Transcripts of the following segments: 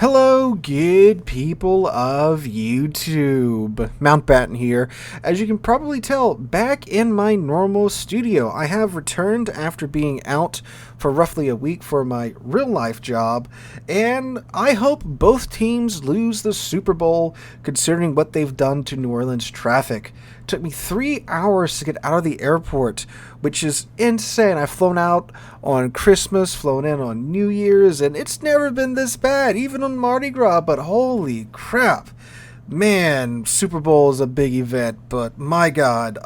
Hello, good people of YouTube. Mountbatten here. As you can probably tell, back in my normal studio. I have returned after being out for roughly a week for my real-life job, and I hope both teams lose the Super Bowl, considering what they've done to New Orleans traffic. It took me 3 hours to get out of the airport, which is insane. I've flown out on Christmas, flown in on New Year's, and it's never been this bad, even on Mardi Gras, but holy crap. Man, Super Bowl is a big event, but my God,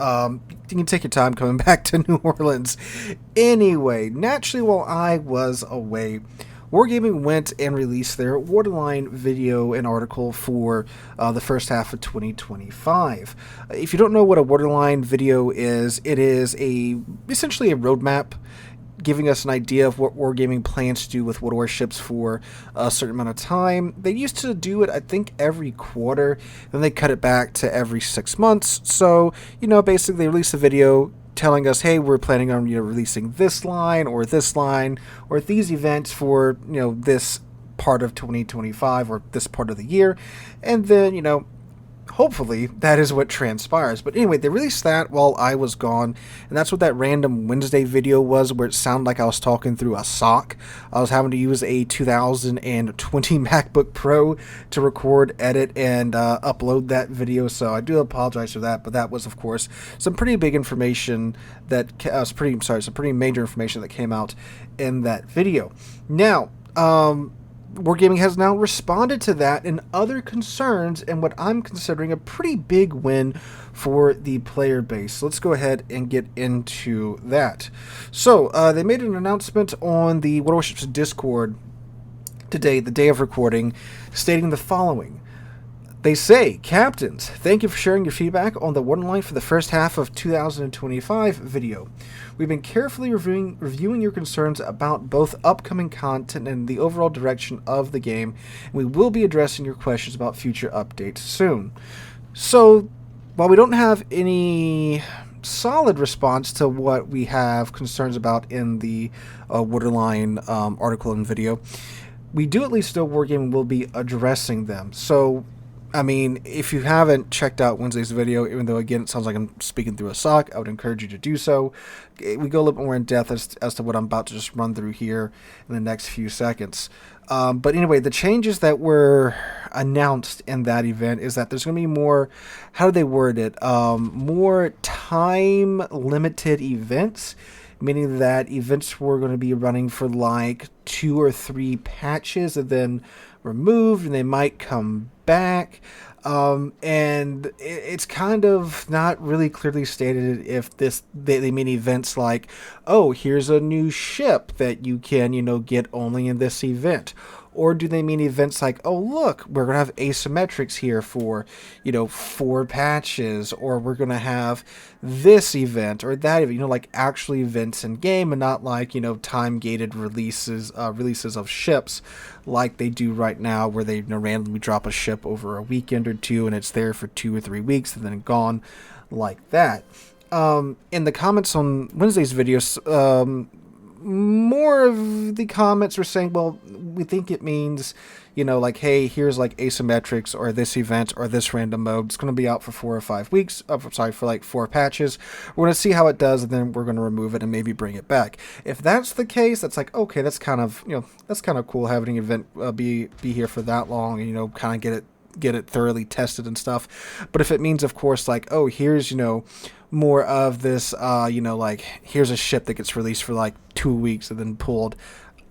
you can take your time coming back to New Orleans. Anyway, naturally, while I was away, Wargaming went and released their Waterline video and article for the first half of 2025. If you don't know what a Waterline video is, it is essentially a roadmap giving us an idea of what Wargaming plans to do with Warships for a certain amount of time. They used to do it, I think, every quarter, then they cut it back to every 6 months. So, basically they release a video telling us, hey, we're planning on releasing this line or these events for this part of 2025 or this part of the year, and then hopefully that is what transpires. But anyway, they released that while I was gone, and that's what that random Wednesday video was, where it sounded like I was talking through a sock. I was having to use a 2020 MacBook Pro to record, edit, and upload that video, so I do apologize for that. But that was, of course, some pretty big information some pretty major information that came out in that video. Now, Wargaming has now responded to that and other concerns, and what I'm considering a pretty big win for the player base. So let's go ahead and get into that. So they made an announcement on the Warships Discord today, the day of recording, stating the following. They say, Captains, thank you for sharing your feedback on the Waterline for the first half of 2025 video. We've been carefully reviewing your concerns about both upcoming content and the overall direction of the game, and we will be addressing your questions about future updates soon. So, while we don't have any solid response to what we have concerns about in the Waterline article and video, we do at least know Wargaming will be addressing them. So, I mean, if you haven't checked out Wednesday's video, even though, again, it sounds like I'm speaking through a sock, I would encourage you to do so. We go a little bit more in depth as to what I'm about to just run through here in the next few seconds. But anyway, the changes that were announced in that event is that there's going to be more, how do they word it, more time-limited events, meaning that events were going to be running for like 2 or 3 patches and then removed, and they might come back, and it's kind of not really clearly stated if they mean events like, oh, here's a new ship that you can get only in this event, or do they mean events like, oh, look, we're gonna have asymmetrics here for 4 patches, or we're gonna have this event or that event, like actual events in game, and not like time gated releases of ships like they do right now, where they randomly drop a ship over a weekend or two and it's there for 2 or 3 weeks and then gone like that. In the comments on Wednesday's videos, more of the comments were saying, well, we think it means, like, hey, here's like asymmetrics or this event or this random mode. It's going to be out for 4 or 5 weeks. For like 4 patches. We're going to see how it does, and then we're going to remove it and maybe bring it back. If that's the case, that's like, okay, that's kind of, that's kind of cool having an event be here for that long, and kind of get it thoroughly tested and stuff. But if it means, of course, like, oh, here's more of this, like, here's a ship that gets released for like 2 weeks and then pulled,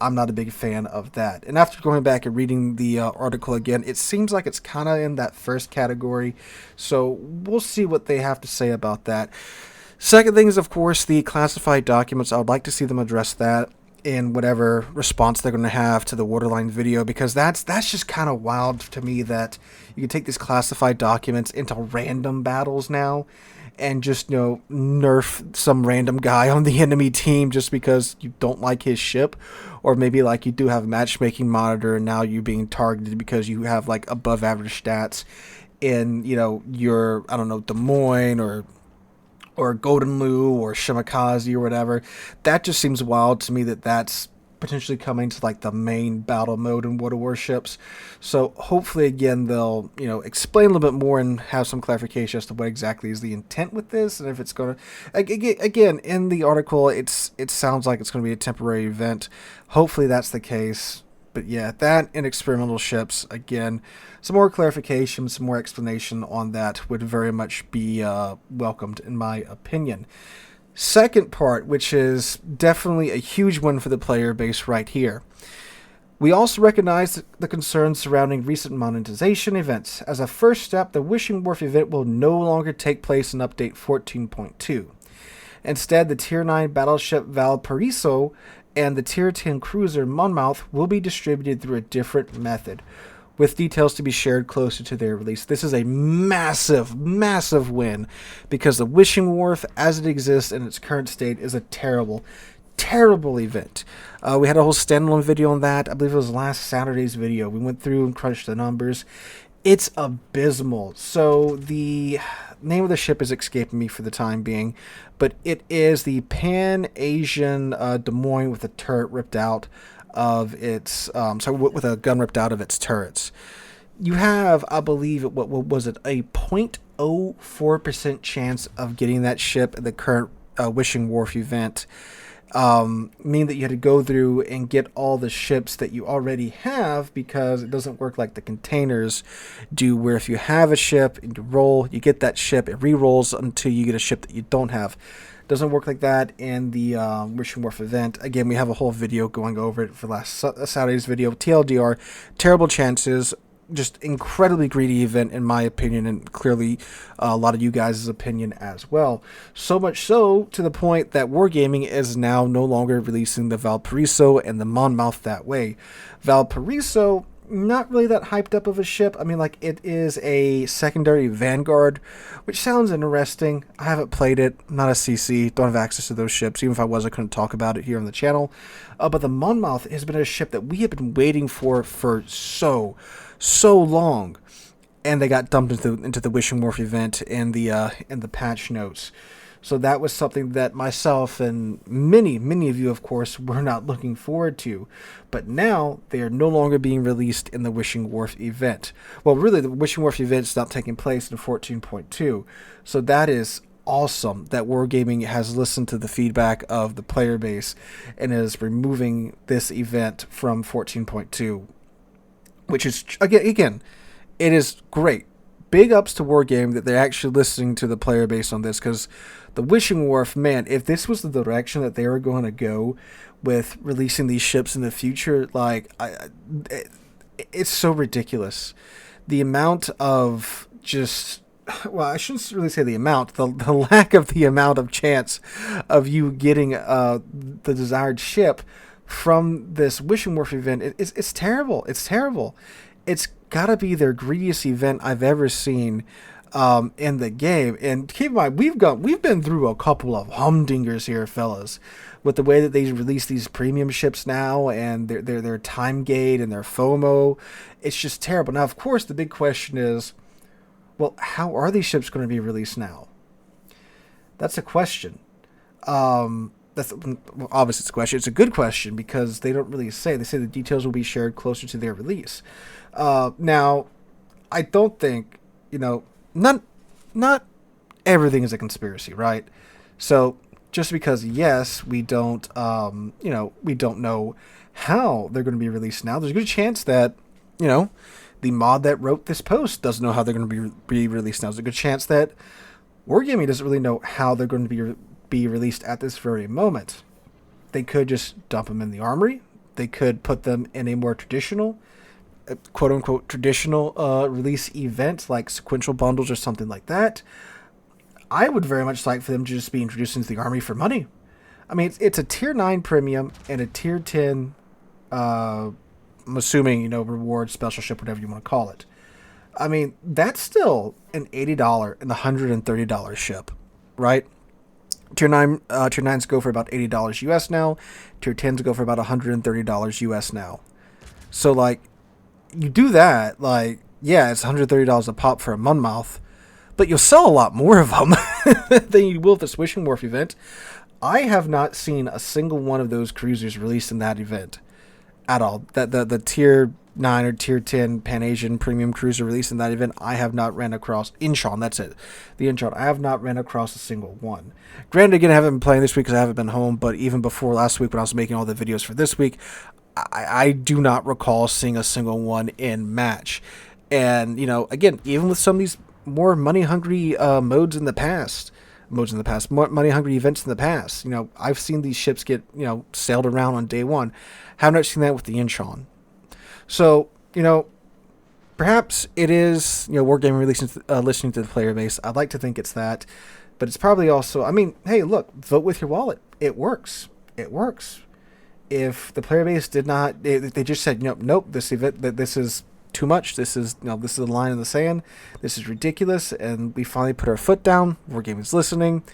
I'm not a big fan of that. And after going back and reading the article again, it seems like it's kind of in that first category, so we'll see what they have to say about that. Second thing is, of course, the classified documents. I would like to see them address that in whatever response they're going to have to the Waterline video, because that's just kind of wild to me that you can take these classified documents into random battles now and just nerf some random guy on the enemy team just because you don't like his ship, or maybe like you do have a matchmaking monitor and now you're being targeted because you have like above average stats in your, I don't know, Des Moines or Golden Lou or Shimakaze or whatever. That just seems wild to me that's potentially coming to like the main battle mode in Warships. So hopefully again they'll explain a little bit more and have some clarification as to what exactly is the intent with this, and if it's going to again in the article it sounds like it's going to be a temporary event. Hopefully that's the case. But yeah, that and experimental ships, again, some more clarification, some more explanation on that would very much be welcomed, in my opinion. Second part, which is definitely a huge one for the player base right here. We also recognize the concerns surrounding recent monetization events. As a first step, the Wishing Wharf event will no longer take place in Update 14.2. Instead, the Tier 9 battleship Valparaiso and the Tier 10 cruiser Monmouth will be distributed through a different method, with details to be shared closer to their release. This is a massive, massive win, because the Wishing Wharf, as it exists in its current state, is a terrible, terrible event. We had a whole standalone video on that. I believe it was last Saturday's video. We went through and crunched the numbers. It's abysmal. So the name of the ship is escaping me for the time being, but it is the Pan-Asian Des Moines with a turret ripped out of its, with a gun ripped out of its turrets. You have, I believe, what was it, a 0.04% chance of getting that ship in the current Wishing Wharf event. Mean that you had to go through and get all the ships that you already have, because it doesn't work like the containers do, where if you have a ship and you roll, you get that ship, it re-rolls until you get a ship that you don't have. It doesn't work like that in the Wishing Wharf event. Again, we have a whole video going over it for last Saturday's video. TLDR, terrible chances. Just incredibly greedy event, in my opinion, and clearly a lot of you guys' opinion as well. So much so to the point that Wargaming is now no longer releasing the Valparaiso and the Monmouth that way. Valparaiso, not really that hyped up of a ship. I mean, like, it is a secondary Vanguard, which sounds interesting. I haven't played it. I'm not a CC. Don't have access to those ships. Even if I was, I couldn't talk about it here on the channel. But the Monmouth has been a ship that we have been waiting for so long, and they got dumped into the Wishing Wharf event in the patch notes. So that was something that myself and many of you, of course, were not looking forward to. But now they are no longer being released in the Wishing Wharf event. Well, really, the Wishing Wharf event is not taking place in 14.2. So that is awesome that Wargaming has listened to the feedback of the player base and is removing this event from 14.2. Which is, again, it is great. Big ups to Wargaming that they're actually listening to the player base on this, because the Wishing Wharf, man, if this was the direction that they were going to go with releasing these ships in the future, like, it's so ridiculous. The amount of just, well, I shouldn't really say the amount, the lack of the amount of chance of you getting the desired ship from this Wishing Wharf event, it's terrible. It's terrible. It's gotta be their greediest event I've ever seen in the game. And keep in mind, we've been through a couple of humdingers here, fellas, with the way that they release these premium ships now, and their time gate and their FOMO. It's just terrible. Now, of course, the big question is, well, how are these ships going to be released now? That's a question. That's obviously it's a question. It's a good question, because they don't really say. They say the details will be shared closer to their release. Now, I don't think, not everything is a conspiracy, right? So just because, yes, we don't know how they're going to be released now, there's a good chance that, the mod that wrote this post doesn't know how they're going to be released now. There's a good chance that Wargaming doesn't really know how they're going to be released at this very moment. They could just dump them in the armory. They could put them in a more traditional, quote-unquote traditional release event, like sequential bundles or something like that. I would very much like for them to just be introduced into the army for money. I mean, it's a tier 9 premium and a tier 10, I'm assuming, reward, special ship, whatever you want to call it. I mean, that's still an $80 and $130 ship, right? Tier 9s go for about $80 US now. Tier 10s go for about $130 US now. So, like, you do that, like, yeah, it's $130 a pop for a Monmouth, but you'll sell a lot more of them than you will at this Wishing Wharf event. I have not seen a single one of those cruisers released in that event at all. That the tier 9 or tier 10 Pan Asian premium cruiser released in that event, I have not ran across. Incheon, that's it. The Incheon, I have not ran across a single one. Granted, again, I haven't been playing this week because I haven't been home, but even before last week when I was making all the videos for this week, I do not recall seeing a single one in match. And, again, even with some of these more money-hungry modes in the past, more money-hungry events in the past, I've seen these ships get, sailed around on day one. Have not seen that with the Incheon. So, perhaps it is, Wargaming listening to the player base. I'd like to think it's that. But it's probably also, hey, look, vote with your wallet. It works. It works. If the player base did not, they just said, nope, this event, this is too much. This is, this is a line in the sand. This is ridiculous. And we finally put our foot down. Wargaming's listening.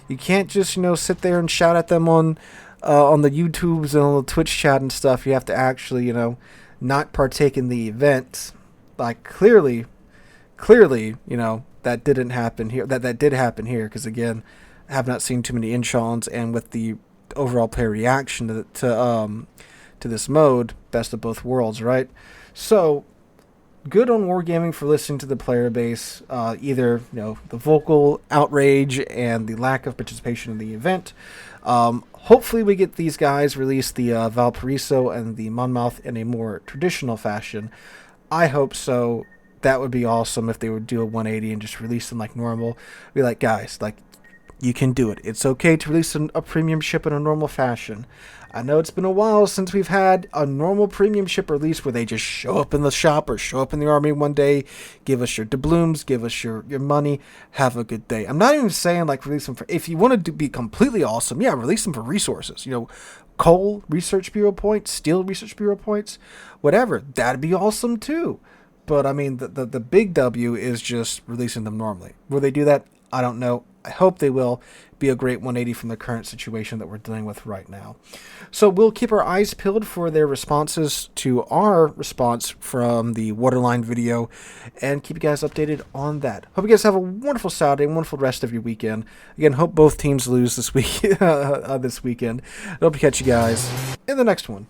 You can't just, sit there and shout at them on the YouTubes and on the Twitch chat and stuff. You have to actually, not partake in the event. Like clearly, that didn't happen here. That did happen here because again, I have not seen too many Incheons, and with the overall player reaction to this mode, best of both worlds, right? So good on Wargaming for listening to the player base. Either the vocal outrage and the lack of participation in the event. Hopefully we get these guys release the Valparaiso and the Monmouth in a more traditional fashion. I hope so. That would be awesome if they would do a 180 and just release them like normal. Be like, guys, like, you can do it. It's okay to release a premium ship in a normal fashion. I know it's been a while since we've had a normal premium ship release where they just show up in the shop or show up in the army one day, give us your doubloons, give us your money, have a good day. I'm not even saying like release them for, if you want to be completely awesome, yeah, release them for resources. Coal Research Bureau points, Steel Research Bureau points, whatever. That'd be awesome too. But I mean, the big W is just releasing them normally. Will they do that? I don't know. I hope they will. Be a great 180 from the current situation that we're dealing with right now. So we'll keep our eyes peeled for their responses to our response from the Waterline video and keep you guys updated on that. Hope you guys have a wonderful Saturday, wonderful rest of your weekend. Again, hope both teams lose this week, this weekend. I hope to catch you guys in the next one.